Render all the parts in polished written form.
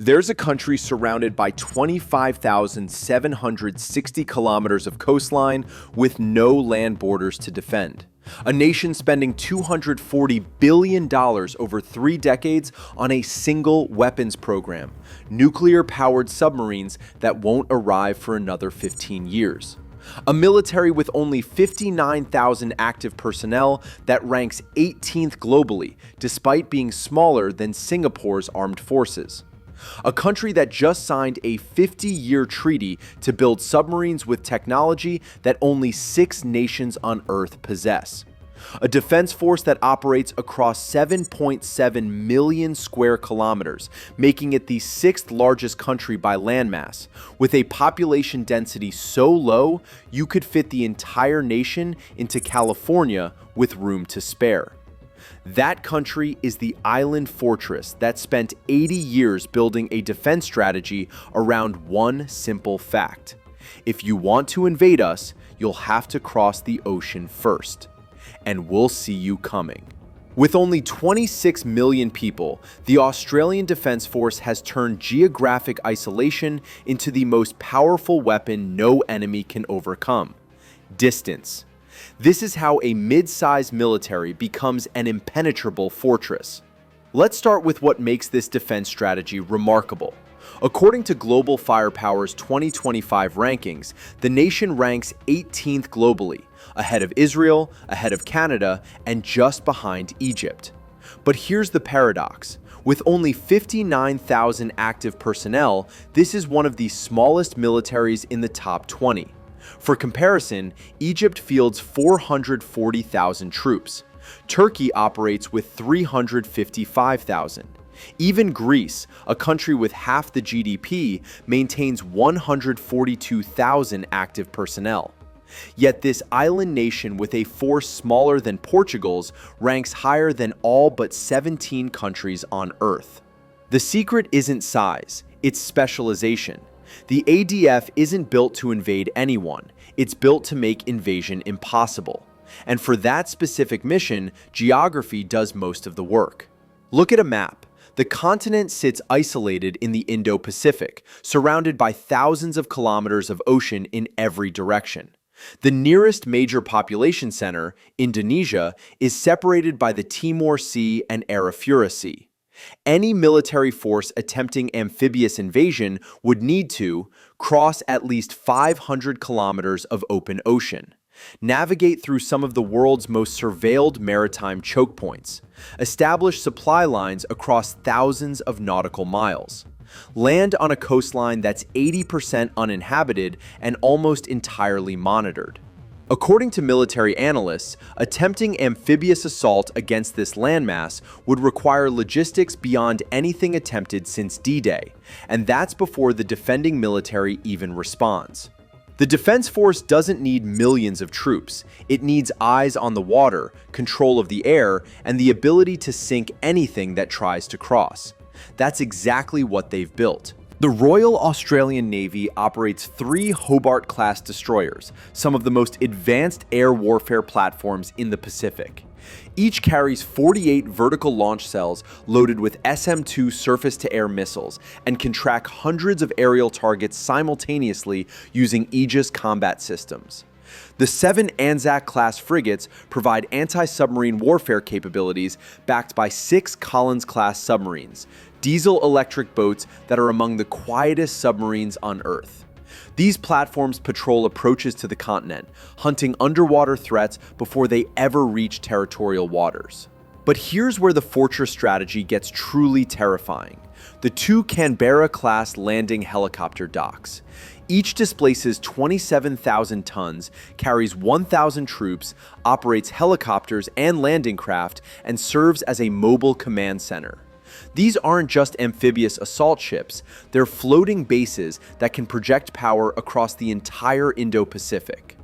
There's a country surrounded by 25,760 kilometers of coastline with no land borders to defend. A nation spending $240 billion over 3 decades on a single weapons program, nuclear-powered submarines that won't arrive for another 15 years. A military with only 59,000 active personnel that ranks 18th globally, despite being smaller than Singapore's armed forces. A country that just signed a 50-year treaty to build submarines with technology that only 6 nations on Earth possess. A defense force that operates across 7.7 million square kilometers, making it the 6th largest country by landmass, with a population density so low you could fit the entire nation into California with room to spare. That country is the island fortress that spent 80 years building a defense strategy around one simple fact. If you want to invade us, you'll have to cross the ocean first. And we'll see you coming. With only 26 million people, the Australian Defence Force has turned geographic isolation into the most powerful weapon no enemy can overcome: distance. This is how a mid-sized military becomes an impenetrable fortress. Let's start with what makes this defense strategy remarkable. According to Global Firepower's 2025 rankings, the nation ranks 18th globally, ahead of Israel, ahead of Canada, and just behind Egypt. But here's the paradox. With only 59,000 active personnel, this is one of the smallest militaries in the top 20. For comparison, Egypt fields 440,000 troops. Turkey operates with 355,000. Even Greece, a country with half the GDP, maintains 142,000 active personnel. Yet this island nation with a force smaller than Portugal's ranks higher than all but 17 countries on Earth. The secret isn't size, it's specialization. The ADF isn't built to invade anyone, it's built to make invasion impossible. And for that specific mission, geography does most of the work. Look at a map. The continent sits isolated in the Indo-Pacific, surrounded by thousands of kilometers of ocean in every direction. The nearest major population center, Indonesia, is separated by the Timor Sea and Arafura Sea. Any military force attempting amphibious invasion would need to cross at least 500 kilometers of open ocean, navigate through some of the world's most surveilled maritime choke points, establish supply lines across thousands of nautical miles, land on a coastline that's 80% uninhabited and almost entirely monitored. According to military analysts, attempting amphibious assault against this landmass would require logistics beyond anything attempted since D-Day, and that's before the defending military even responds. The Defense Force doesn't need millions of troops. It needs eyes on the water, control of the air, and the ability to sink anything that tries to cross. That's exactly what they've built. The Royal Australian Navy operates 3 Hobart-class destroyers, some of the most advanced air warfare platforms in the Pacific. Each carries 48 vertical launch cells loaded with SM-2 surface-to-air missiles and can track hundreds of aerial targets simultaneously using Aegis combat systems. The 7 Anzac-class frigates provide anti-submarine warfare capabilities backed by 6 Collins-class submarines, diesel-electric boats that are among the quietest submarines on Earth. These platforms patrol approaches to the continent, hunting underwater threats before they ever reach territorial waters. But here's where the fortress strategy gets truly terrifying. The 2 Canberra-class landing helicopter docks. Each displaces 27,000 tons, carries 1,000 troops, operates helicopters and landing craft, and serves as a mobile command center. These aren't just amphibious assault ships, they're floating bases that can project power across the entire Indo-Pacific.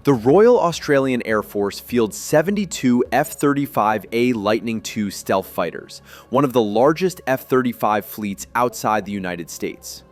The Royal Australian Air Force fields 72 F-35A Lightning II stealth fighters, one of the largest F-35 fleets outside the United States.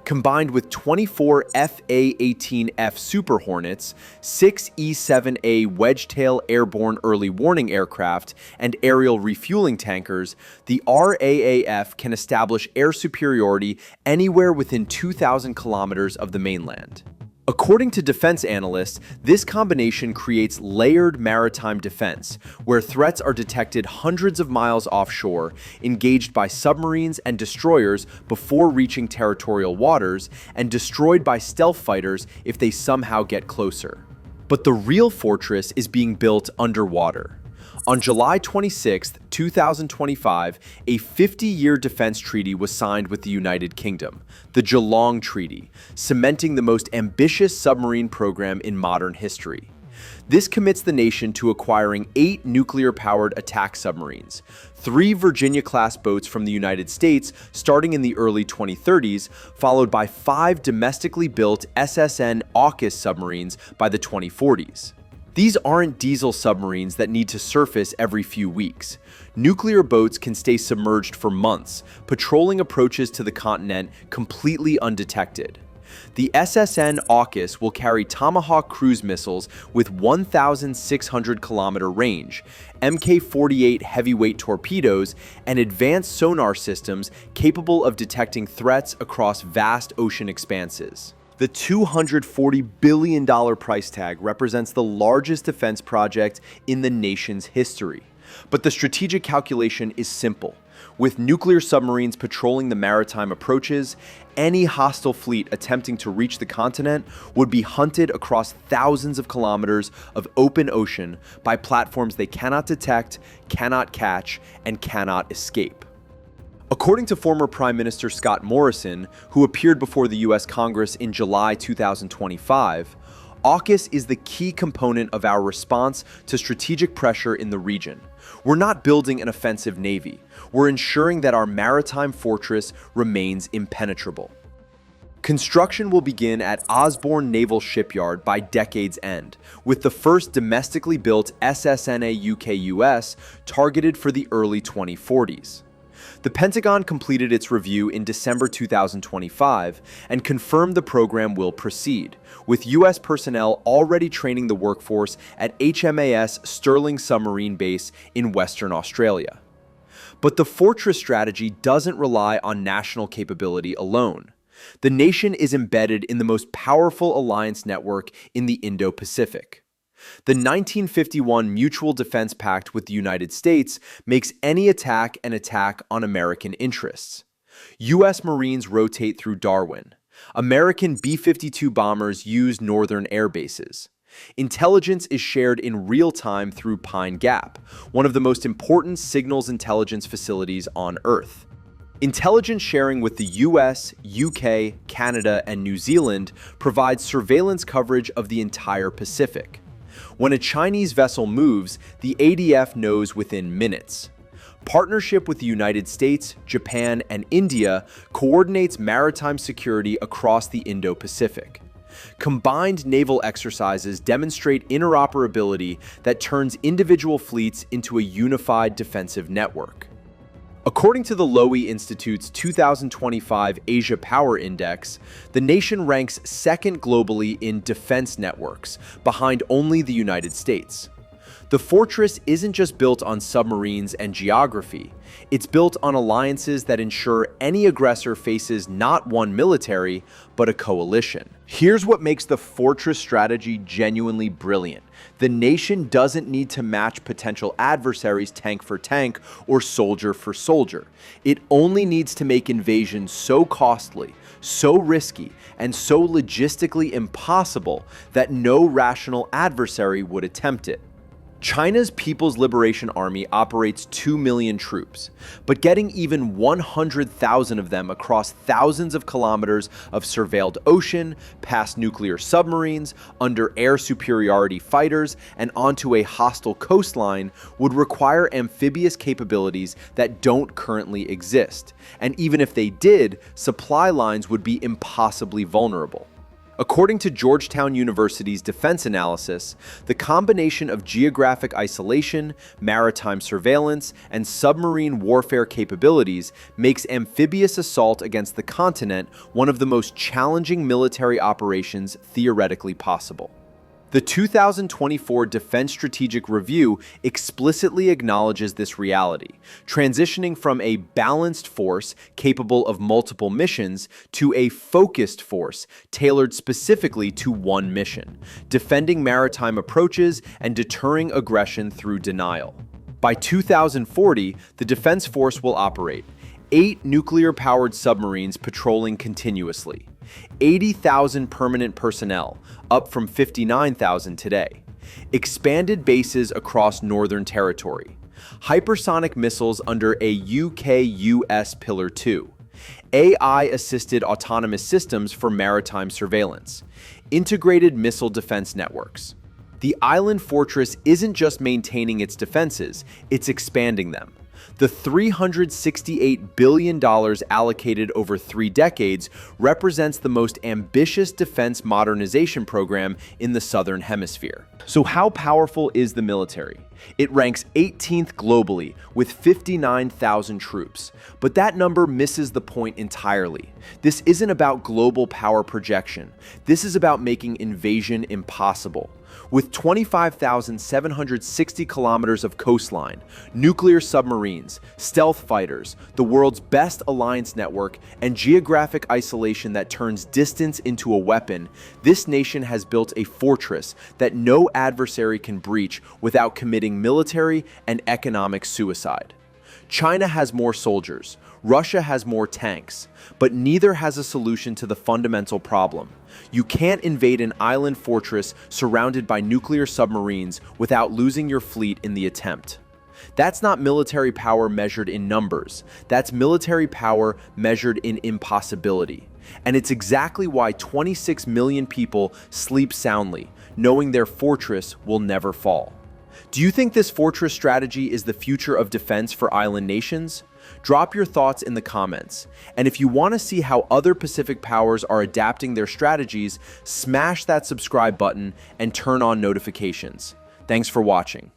Combined with 24 FA-18F Super Hornets, 6 E-7A Wedgetail airborne early warning aircraft, and aerial refueling tankers, the RAAF can establish air superiority anywhere within 2,000 kilometers of the mainland. According to defense analysts, this combination creates layered maritime defense, where threats are detected hundreds of miles offshore, engaged by submarines and destroyers before reaching territorial waters, and destroyed by stealth fighters if they somehow get closer. But the real fortress is being built underwater. On July 26, 2025, a 50-year defense treaty was signed with the United Kingdom, the Geelong Treaty, cementing the most ambitious submarine program in modern history. This commits the nation to acquiring 8 nuclear-powered attack submarines, 3 Virginia-class boats from the United States starting in the early 2030s, followed by 5 domestically built SSN AUKUS submarines by the 2040s. These aren't diesel submarines that need to surface every few weeks. Nuclear boats can stay submerged for months, patrolling approaches to the continent completely undetected. The SSN AUKUS will carry Tomahawk cruise missiles with 1,600-kilometer range, Mk-48 heavyweight torpedoes, and advanced sonar systems capable of detecting threats across vast ocean expanses. The $240 billion price tag represents the largest defense project in the nation's history. But the strategic calculation is simple. With nuclear submarines patrolling the maritime approaches, any hostile fleet attempting to reach the continent would be hunted across thousands of kilometers of open ocean by platforms they cannot detect, cannot catch, and cannot escape. According to former Prime Minister Scott Morrison, who appeared before the U.S. Congress in July 2025, AUKUS is the key component of our response to strategic pressure in the region. We're not building an offensive navy. We're ensuring that our maritime fortress remains impenetrable. Construction will begin at Osborne Naval Shipyard by decade's end, with the first domestically built SSNA AUKUS targeted for the early 2040s. The Pentagon completed its review in December 2025 and confirmed the program will proceed, with U.S. personnel already training the workforce at HMAS Stirling Submarine Base in Western Australia. But the fortress strategy doesn't rely on national capability alone. The nation is embedded in the most powerful alliance network in the Indo-Pacific. The 1951 Mutual Defense Pact with the United States makes any attack an attack on American interests. U.S. Marines rotate through Darwin. American B-52 bombers use northern air bases. Intelligence is shared in real time through Pine Gap, one of the most important signals intelligence facilities on Earth. Intelligence sharing with the US, UK, Canada, and New Zealand provides surveillance coverage of the entire Pacific. When a Chinese vessel moves, the ADF knows within minutes. Partnership with the United States, Japan, and India coordinates maritime security across the Indo-Pacific. Combined naval exercises demonstrate interoperability that turns individual fleets into a unified defensive network. According to the Lowy Institute's 2025 Asia Power Index, the nation ranks second globally in defense networks, behind only the United States. The fortress isn't just built on submarines and geography. It's built on alliances that ensure any aggressor faces not one military, but a coalition. Here's what makes the fortress strategy genuinely brilliant. The nation doesn't need to match potential adversaries tank for tank or soldier for soldier. It only needs to make invasion so costly, so risky, and so logistically impossible that no rational adversary would attempt it. China's People's Liberation Army operates 2 million troops, but getting even 100,000 of them across thousands of kilometers of surveilled ocean, past nuclear submarines, under air superiority fighters, and onto a hostile coastline would require amphibious capabilities that don't currently exist, and even if they did, supply lines would be impossibly vulnerable. According to Georgetown University's defense analysis, the combination of geographic isolation, maritime surveillance, and submarine warfare capabilities makes amphibious assault against the continent one of the most challenging military operations theoretically possible. The 2024 Defense Strategic Review explicitly acknowledges this reality, transitioning from a balanced force capable of multiple missions to a focused force tailored specifically to one mission, defending maritime approaches and deterring aggression through denial. By 2040, the Defense Force will operate 8 nuclear-powered submarines patrolling continuously, 80,000 permanent personnel, up from 59,000 today, expanded bases across Northern Territory, hypersonic missiles under a UK-US Pillar 2, AI-assisted autonomous systems for maritime surveillance, integrated missile defense networks. The island fortress isn't just maintaining its defenses, it's expanding them. The $368 billion allocated over 3 decades represents the most ambitious defense modernization program in the Southern Hemisphere. So how powerful is the military? It ranks 18th globally with 59,000 troops. But that number misses the point entirely. This isn't about global power projection. This is about making invasion impossible. With 25,760 kilometers of coastline, nuclear submarines, stealth fighters, the world's best alliance network, and geographic isolation that turns distance into a weapon, this nation has built a fortress that no adversary can breach without committing military and economic suicide. China has more soldiers, Russia has more tanks, but neither has a solution to the fundamental problem. You can't invade an island fortress surrounded by nuclear submarines without losing your fleet in the attempt. That's not military power measured in numbers. That's military power measured in impossibility. And it's exactly why 26 million people sleep soundly, knowing their fortress will never fall. Do you think this fortress strategy is the future of defense for island nations? Drop your thoughts in the comments. And if you want to see how other Pacific powers are adapting their strategies, smash that subscribe button and turn on notifications. Thanks for watching.